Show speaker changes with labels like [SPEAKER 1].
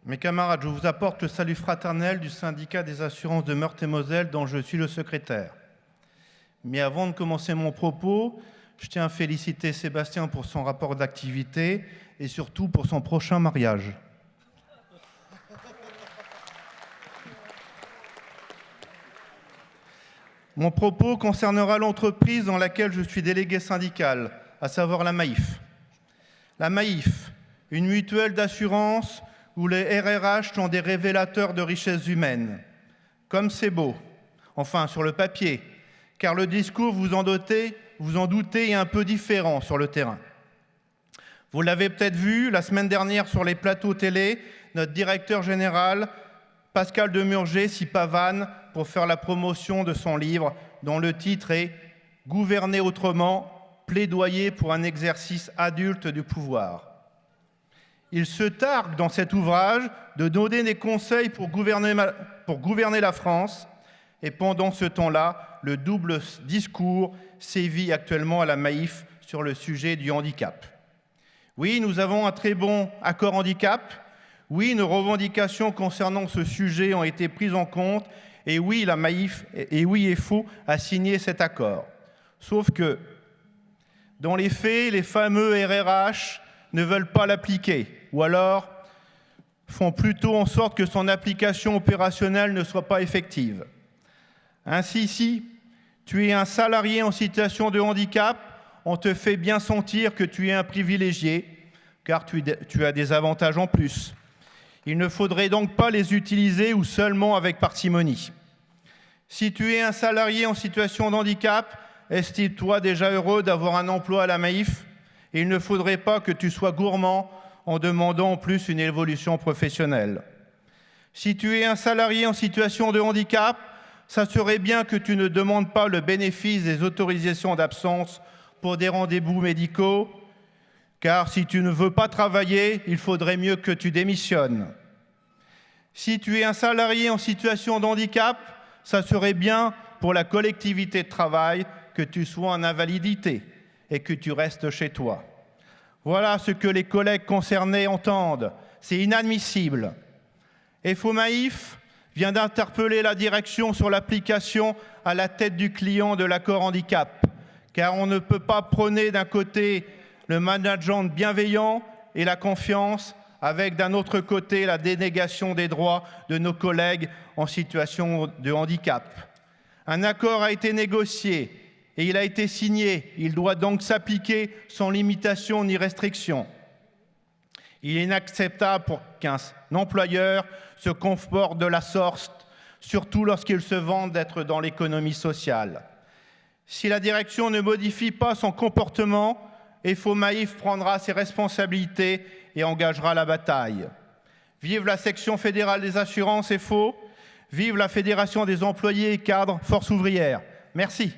[SPEAKER 1] Mes camarades, je vous apporte le salut fraternel du syndicat des assurances de Meurthe-et-Moselle dont je suis le secrétaire. Mais avant de commencer mon propos, je tiens à féliciter Sébastien pour son rapport d'activité et surtout pour son prochain mariage. Mon propos concernera l'entreprise dans laquelle je suis délégué syndical, à savoir la Maïf. La Maïf, une mutuelle d'assurance où les RRH sont des révélateurs de richesses humaines. Comme c'est beau, enfin sur le papier, car le discours, vous en doutez, est un peu différent sur le terrain. Vous l'avez peut-être vu la semaine dernière sur les plateaux télé, notre directeur général, Pascal Demurger, s'y pavane pour faire la promotion de son livre dont le titre est « Gouverner autrement, plaidoyer pour un exercice adulte du pouvoir ». Il se targue dans cet ouvrage de donner des conseils pour gouverner la France et pendant ce temps-là, le double discours sévit actuellement à la Maïf sur le sujet du handicap. Oui, nous avons un très bon accord handicap. Oui, nos revendications concernant ce sujet ont été prises en compte. Et oui, la Maïf, et oui, EFO a signé cet accord. Sauf que, dans les faits, les fameux RRH ne veulent pas l'appliquer, ou alors font plutôt en sorte que son application opérationnelle ne soit pas effective. Ainsi, si tu es un salarié en situation de handicap, on te fait bien sentir que tu es un privilégié, car tu as des avantages en plus. Il ne faudrait donc pas les utiliser ou seulement avec parcimonie. Si tu es un salarié en situation de handicap, estime-toi déjà heureux d'avoir un emploi à la Maïf. Et il ne faudrait pas que tu sois gourmand en demandant en plus une évolution professionnelle. Si tu es un salarié en situation de handicap, ça serait bien que tu ne demandes pas le bénéfice des autorisations d'absence pour des rendez-vous médicaux, car si tu ne veux pas travailler, il faudrait mieux que tu démissionnes. Si tu es un salarié en situation de handicap, ça serait bien pour la collectivité de travail que tu sois en invalidité et que tu restes chez toi. Voilà ce que les collègues concernés entendent. C'est inadmissible. EFO Maïf vient d'interpeller la direction sur l'application à la tête du client de l'accord handicap, car on ne peut pas prôner d'un côté le management bienveillant et la confiance, avec d'un autre côté la dénégation des droits de nos collègues en situation de handicap. Un accord a été négocié et il a été signé. Il doit donc s'appliquer sans limitation ni restriction. Il est inacceptable pour qu'un employeur se comporte de la sorte, surtout lorsqu'il se vante d'être dans l'économie sociale. Si la direction ne modifie pas son comportement, EFO Maïf prendra ses responsabilités et engagera la bataille. Vive la section fédérale des assurances EFO, vive la Fédération des employés et cadres Force ouvrière. Merci.